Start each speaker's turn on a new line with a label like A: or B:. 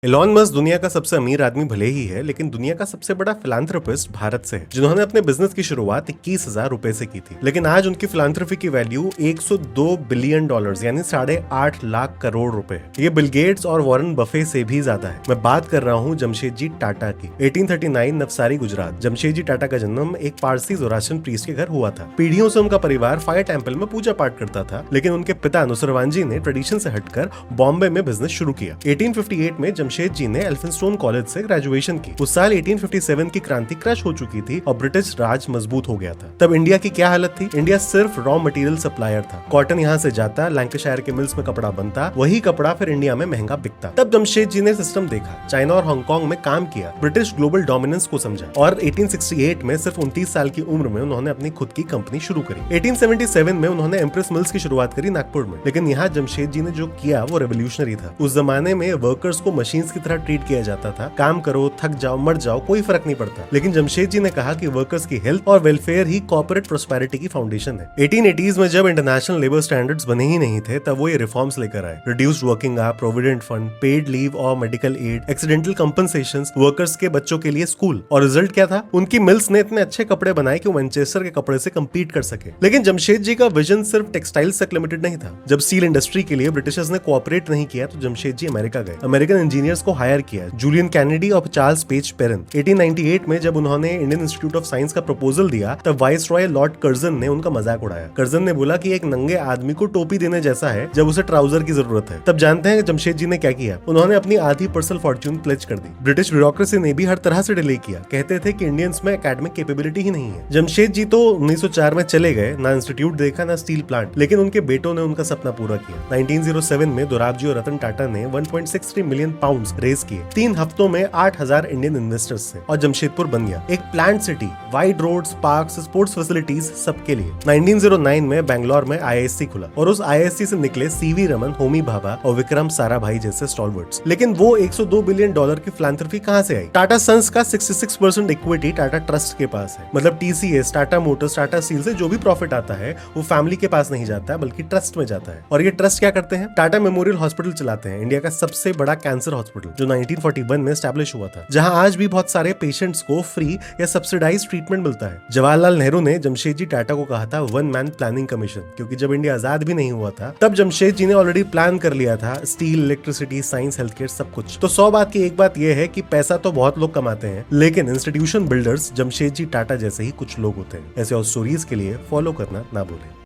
A: Elon Musk दुनिया का सबसे अमीर आदमी भले ही है, लेकिन दुनिया का सबसे बड़ा फिलांथ्रोपिस्ट भारत से है, जिन्होंने अपने बिजनेस की शुरुआत 21,000 रुपए से की थी। लेकिन आज उनकी फिलांथ्रोपी की वैल्यू 102 बिलियन डॉलर्स यानी 8.5 लाख करोड़ रुपए है। ये बिल गेट्स और वॉरेन बफे से भी ज्यादा है। मैं बात कर रहा हूँ जमशेदजी टाटा की। 1839 नवसारी गुजरात। जमशेदजी टाटा का जन्म एक पारसी जोरास्ट्रियन प्रीस्ट के घर हुआ था। पीढ़ियों से उनका परिवार फायर टेम्पल में पूजा पाठ करता था, लेकिन उनके पिता नुसरवानजी ने ट्रेडिशन से हटकर बॉम्बे में बिजनेस शुरू किया। 1858 में जमशेदजी ने एल्फिंस्टोन कॉलेज से ग्रेजुएशन की। उस साल 1857 की क्रांति क्रश हो चुकी थी और ब्रिटिश राज मजबूत हो गया था। तब इंडिया की क्या हालत थी? इंडिया सिर्फ रॉ मटेरियल सप्लायर था। कॉटन यहाँ से जाता, लैंकाशायर के मिल्स में कपड़ा बनता, वही कपड़ा फिर इंडिया में महंगा बिकता। तब जमशेदजी ने सिस्टम देखा, चाइना और हांगकांग में काम किया, ब्रिटिश ग्लोबल डोमिनेंस को समझा और 1868 में सिर्फ 29 साल की उम्र में उन्होंने अपनी खुद की कंपनी शुरू करी। 1877 में उन्होंने एम्प्रेस मिल्स की शुरुआत करी नागपुर में। लेकिन यहाँ जमशेदजी ने जो किया वो रेवोल्यूशनरी था। उस जमाने में वर्कर्स को मशीन्स की तरह ट्रीट किया जाता था। काम करो, थक जाओ, मर जाओ, कोई फर्क नहीं पड़ता। लेकिन जमशेदजी ने कहा कि वर्कर्स की हेल्थ और वेलफेयर ही कॉर्पोरेट प्रोस्पेरिटी की फाउंडेशन है। 1880s में जब इंटरनेशनल लेबर स्टैंडर्ड्स बने ही नहीं थे, तब वो ये रिफॉर्म्स लेकर आए। Reduced working hour, provident fund, paid leave और medical aid, accidental compensations, workers के बच्चों के लिए स्कूल। और रिजल्ट क्या था? उनकी मिल्स ने इतने अच्छे कपड़े बनाए कि वो मैनचेस्टर के कपड़े से कम्पीट कर सके। लेकिन जमशेदजी का विजन सिर्फ टेक्सटाइल्स तक लिमिटेड नहीं था। जब स्टील इंडस्ट्री के लिए ब्रिटिशर्स ने कोऑपरेट नहीं किया तो जमशेदजी अमेरिका गए। अमेरिकन इंजीनियर्स को हायर किया, जूलियन कैनेडी और चार्ल्स पेज पेरेन। 1898 में जब उन्होंने इंडियन इंस्टीट्यूट ऑफ साइंस का प्रपोजल दिया, तब वाइसरॉय लॉर्ड कर्जन ने उनका मजाक उड़ाया। कर्जन ने बोला कि एक नंगे आदमी को टोपी देने जैसा है जब उसे ट्राउजर की जरूरत है। तब जानते हैं जमशेदजी ने क्या किया? उन्होंने अपनी आधी पर्सनल फॉर्च्यून प्लेज कर दी। ब्रिटिश ब्यूरोक्रेसी ने भी हर तरह से डिले किया। कहते थे कि इंडियंस में एकेडमिक कैपेबिलिटी ही नहीं है। जमशेदजी तो 1904 में चले गए, ना इंस्टीट्यूट देखा ना स्टील प्लांट, लेकिन उनके बेटों ने उनका सपना पूरा किया। 1907 में दोराबजी और रतन टाटा ने 1.63 मिलियन पाउंड्स रेज किए। 3 हफ्तों में 8,000 इंडियन इन्वेस्टर्स से, और जमशेदपुर बन गया एक plant city, wide roads, parks, sports facilities सबके लिए। 1909 में बैंगलोर में IISc खुला और उस IISc से निकले CV रमन, होमी भाभा और विक्रम साराभाई जैसे स्टॉलवर्ड्स। लेकिन वो 102 बिलियन डॉलर की फिलांथ्रफी कहां से आई? टाटा सन्स का 66% इक्विटी टाटा ट्रस्ट के पास है। मतलब TCS, Tata Motors, Tata steel से जो भी प्रॉफिट आता है वो फैमिली के पास नहीं जाता बल्कि ट्रस्ट में जाता है। और ये ट्रस्ट क्या करते हैं? टाटा मेमोरियल हॉस्पिटल चलाते हैं, इंडिया का सबसे बड़ा कैंसर हॉस्पिटल, जो 1941 में एस्टैब्लिश हुआ था, जहां आज भी बहुत सारे पेशेंट्स को फ्री या सब्सिडाइज ट्रीटमेंट मिलता है। जवाहरलाल नेहरू ने जमशेदजी टाटा को कहा था वन मैन प्लानिंग कमीशन, क्योंकि जब इंडिया आजाद भी नहीं हुआ था तब जमशेदजी ने ऑलरेडी प्लान कर लिया था steel, electricity, science, health care, सब कुछ। तो 100 बात की एक बात यह है कि पैसा तो बहुत लोग कमाते हैं, लेकिन इंस्टीट्यूशन बिल्डर्स जमशेदजी टाटा जैसे ही कुछ लोग होते हैं। ऐसे और स्टोरीज के लिए फॉलो करना ना भूलें।